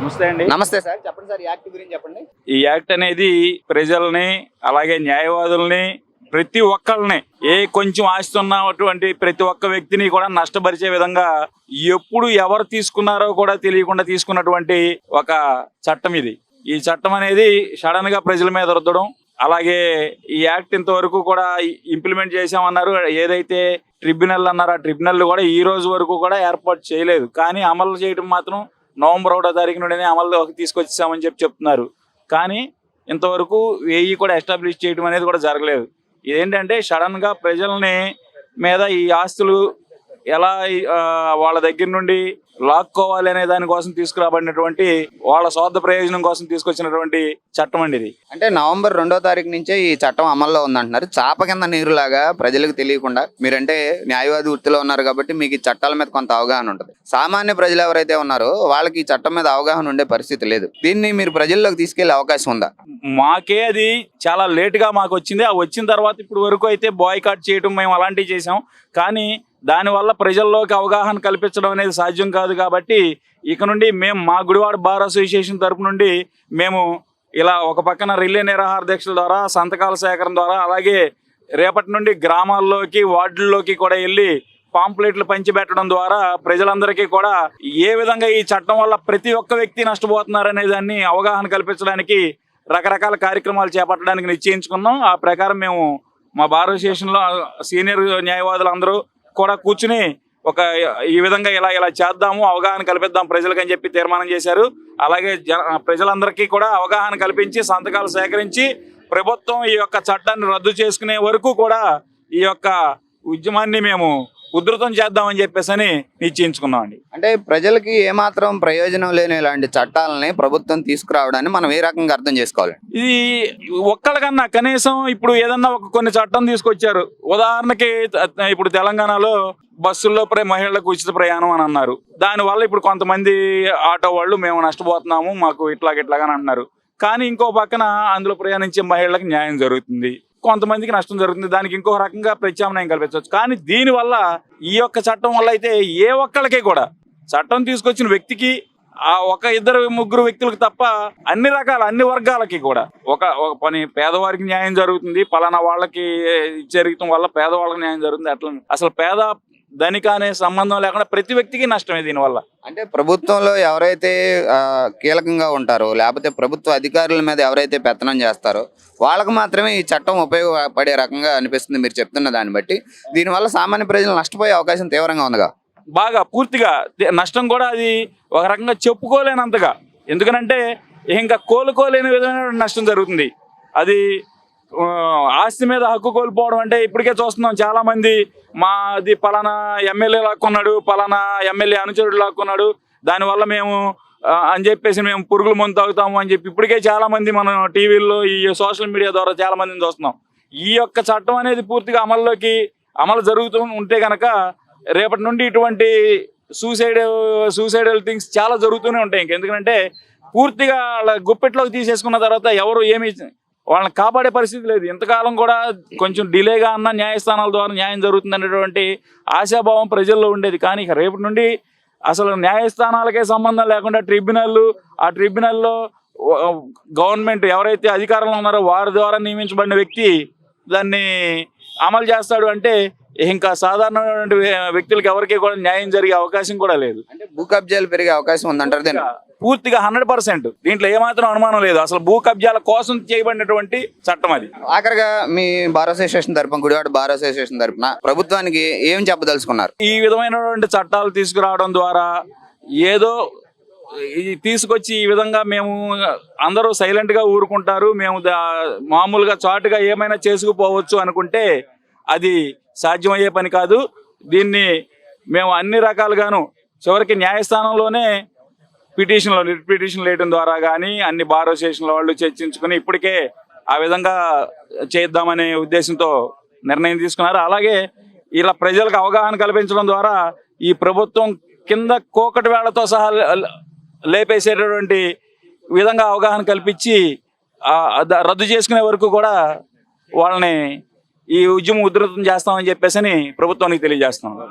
నమస్తే అండి. నమస్తే సార్. చెప్పండి సార్, యాక్ట్ గురించి చెప్పండి. ఈ యాక్ట్ అనేది ప్రజల్ని అలాగే న్యాయవాదుల్ని ప్రతి ఒక్కళ్ళని కొంచెం ఆస్తి ఉన్నటువంటి ప్రతి ఒక్క వ్యక్తిని కూడా నష్టపరిచే విధంగా ఎప్పుడు ఎవరు తీసుకున్నారో కూడా తెలియకుండా తీసుకున్నటువంటి ఒక చట్టం ఇది. ఈ చట్టం అనేది సడన్ గా ప్రజల మీద రుద్దడం, అలాగే ఈ యాక్ట్ ఇంతవరకు కూడా ఇంప్లిమెంట్ చేసామన్నారు. ఏదైతే ట్రిబ్యునల్ అన్నారో ఆ ట్రిబ్యునల్ కూడా ఈ రోజు వరకు కూడా ఏర్పాటు చేయలేదు. కానీ అమలు చేయడం మాత్రం నవంబర్ 1వ తారీఖు నుండి అమల్లోకి తీసుకొచ్చామని చెప్తున్నారు. కానీ ఇంతవరకు ఏఈ కూడా ఎస్టాబ్లిష్ చేయడం అనేది కూడా జరగలేదు. ఇదేంటంటే సడన్ గా ప్రజల్ని మీద ఈ ఆస్తులు ఎలా వాళ్ళ దగ్గర నుండి లాక్కోవాలి అనే దానికోసం తీసుకురాబడినటువంటి వాళ్ళ స్వార్థ ప్రయోజనం కోసం తీసుకొచ్చినటువంటి చట్టం అండి ఇది. అంటే నవంబర్ 2వ తారీఖు నుంచే ఈ చట్టం అమల్లో ఉందంటున్నారు. చాప కింద నీరులాగా ప్రజలకు తెలియకుండా, మీరంటే న్యాయవాది వృత్తిలో ఉన్నారు కాబట్టి మీకు ఈ చట్టాల మీద కొంత అవగాహన ఉంటుంది. సామాన్య ప్రజలు ఎవరైతే ఉన్నారో వాళ్ళకి ఈ చట్టం మీద అవగాహన ఉండే పరిస్థితి లేదు. దీన్ని మీరు ప్రజల్లోకి తీసుకెళ్లే అవకాశం ఉందా? మాకే అది చాలా లేట్ గా మాకు వచ్చింది. ఆ వచ్చిన తర్వాత ఇప్పుడు వరకు అయితే బాయ్కాట్ చేయడం మేము అలాంటివి చేసాం. కానీ దానివల్ల ప్రజల్లోకి అవగాహన కల్పించడం అనేది సాధ్యం కాదు. కాబట్టి ఇక నుండి మేము మా గుడివాడ బార్ అసోసియేషన్ తరపు నుండి మేము ఇలా ఒక పక్కన రిలే నిరాహార దీక్షల ద్వారా, సంతకాల సేకరణ ద్వారా, అలాగే రేపటి నుండి గ్రామాల్లోకి వార్డుల్లోకి కూడా వెళ్ళి పాంప్లెట్లు పంచిపెట్టడం ద్వారా ప్రజలందరికీ కూడా ఏ విధంగా ఈ చట్టం వల్ల ప్రతి ఒక్క వ్యక్తి నష్టపోతున్నారనే దాన్ని అవగాహన కల్పించడానికి రకరకాల కార్యక్రమాలు చేపట్టడానికి నిశ్చయించుకున్నాం. ఆ ప్రకారం మేము మా బార్ అసోసియేషన్లో సీనియర్ న్యాయవాదులు అందరూ కూడా కూర్చుని ఈ విధంగా ఇలా చేద్దాము, అవగాహన కల్పిద్దాం ప్రజలకు అని చెప్పి తీర్మానం చేశారు. అలాగే ప్రజలందరికీ కూడా అవగాహన కల్పించి సంతకాలు సేకరించి ప్రభుత్వం ఈ యొక్క చట్టాన్ని రద్దు చేసుకునే వరకు కూడా ఈ యొక్క ఉద్యమాన్ని మేము ఉధృతం చేద్దామని చెప్పేసి నిశ్చయించుకున్నామండి. అంటే ప్రజలకి ఏమాత్రం ప్రయోజనం లేని ఇలాంటి చట్టాలని ప్రభుత్వం తీసుకురావడాన్ని మనం ఏ రకంగా అర్థం చేసుకోవాలి? ఇది ఒక్కళ్ళకన్నా కనీసం ఇప్పుడు ఏదన్నా కొన్ని చట్టం తీసుకొచ్చారు. ఉదాహరణకి ఇప్పుడు తెలంగాణలో బస్సుల్లో మహిళలకు ఉచిత ప్రయాణం అని అన్నారు. దానివల్ల ఇప్పుడు కొంతమంది ఆటో వాళ్ళు మేము నష్టపోతున్నాము, మాకు ఇట్లాగని అంటున్నారు. కానీ ఇంకో పక్కన అందులో ప్రయాణించే మహిళలకు న్యాయం జరుగుతుంది, కొంతమందికి నష్టం జరుగుతుంది. దానికి ఇంకో రకంగా ప్రత్యామ్నాయం కల్పించవచ్చు. కానీ దీనివల్ల ఈ యొక్క చట్టం వల్ల అయితే ఏ ఒక్కళ్ళకి కూడా, చట్టం తీసుకొచ్చిన వ్యక్తికి, ఆ ఒక ఇద్దరు ముగ్గురు వ్యక్తులకు తప్ప అన్ని వర్గాలకి కూడా ఒక పని పేదవారికి న్యాయం జరుగుతుంది. పలానా వాళ్ళకి జరగటం వల్ల పేదవాళ్ళకి న్యాయం జరుగుతుంది. అట్లా అసలు పేద ధనిక అనే సంబంధం లేకుండా ప్రతి వ్యక్తికి నష్టమే దీనివల్ల. అంటే ప్రభుత్వంలో ఎవరైతే కీలకంగా ఉంటారో, లేకపోతే ప్రభుత్వ అధికారుల మీద ఎవరైతే పెత్తనం చేస్తారో వాళ్ళకు మాత్రమే ఈ చట్టం ఉపయోగపడే రకంగా అనిపిస్తుంది మీరు చెప్తున్న దాన్ని బట్టి. దీనివల్ల సామాన్య ప్రజలు నష్టపోయే అవకాశం తీవ్రంగా ఉందిగా. బాగా పూర్తిగా నష్టం కూడా అది ఒక రకంగా చెప్పుకోలేనంతగా. ఎందుకనంటే ఇంకా కోలుకోలేని విధమైన నష్టం జరుగుతుంది. అది ఆస్తి మీద హక్కు కోల్పోవడం అంటే ఇప్పటికే చూస్తున్నాం. చాలా మంది మాది పలానా ఎమ్మెల్యే లాక్కున్నాడు, పలానా ఎమ్మెల్యే అనుచరుడు లాక్కున్నాడు, దానివల్ల మేము అని చెప్పేసి మేము పురుగుల మందు తాగుతాము అని చెప్పి ఇప్పటికే చాలా మంది మనం టీవీల్లో ఈ సోషల్ మీడియా ద్వారా చాలా మందిని చూస్తున్నాం. ఈ యొక్క చట్టం అనేది పూర్తిగా అమలు జరుగుతూ ఉంటే కనుక రేపటి నుండి ఇటువంటి సూసైడల్ థింగ్స్ చాలా జరుగుతూనే ఉంటాయి. ఎందుకంటే పూర్తిగా వాళ్ళ గుప్పెట్లోకి తీసేసుకున్న తర్వాత ఎవరు ఏమి వాళ్ళని కాపాడే పరిస్థితి లేదు. ఇంతకాలం కూడా కొంచెం డిలేగా అన్న న్యాయస్థానాల ద్వారా న్యాయం జరుగుతుంది అనేటువంటి ఆశాభావం ప్రజల్లో ఉండేది. కానీ ఇక రేపటి నుండి అసలు న్యాయస్థానాలకే సంబంధం లేకుండా ఆ ట్రిబ్యునల్లో గవర్నమెంట్ ఎవరైతే అధికారంలో ఉన్నారో వారి ద్వారా నియమించబడిన వ్యక్తి దాన్ని అమలు చేస్తాడు. అంటే ఇంకా సాధారణమైనటువంటి వ్యక్తులకు ఎవరికి కూడా న్యాయం జరిగే అవకాశం కూడా లేదు. అంటే భూ కబ్జాలు పెరిగే అవకాశం ఉందంటారు దీన్ని? పూర్తిగా 100%. దీంట్లో ఏమాత్రం అనుమానం లేదు. అసలు భూ కబ్జాల కోసం చేయబడినటువంటి చట్టం అది. ఆఖరిగా మీ బార్ అసోసియేషన్ తరపున, గుడివాడ బార్ అసోసియేషన్ తరపున ప్రభుత్వానికి ఏం చెప్పదలుచుకున్నారు? ఈ విధమైనటువంటి చట్టాలు తీసుకురావడం ద్వారా ఏదో తీసుకొచ్చి ఈ విధంగా మేము అందరూ సైలెంట్ గా ఊరుకుంటారు, మేము మామూలుగా చాటుగా ఏమైనా చేసుకుపోవచ్చు అనుకుంటే అది సాధ్యమయ్యే పని కాదు. దీన్ని మేము అన్ని రకాలుగాను చివరికి న్యాయస్థానంలోనే పిటిషన్ వేయడం ద్వారా కానీ అన్ని బార్ అసోసియేషన్ల వాళ్ళు చర్చించుకుని ఇప్పటికే ఆ విధంగా చేద్దామనే ఉద్దేశంతో నిర్ణయం తీసుకున్నారు. అలాగే ఇలా ప్రజలకు అవగాహన కల్పించడం ద్వారా ఈ ప్రభుత్వం కింద కోకటి వేళ్లతో సహా లేపేసేటటువంటి విధంగా అవగాహన కల్పించి రద్దు చేసుకునే వరకు కూడా వాళ్ళని ఈ ఉద్యమం ఉధృతం చేస్తామని చెప్పేసి ప్రభుత్వానికి తెలియజేస్తున్నాం.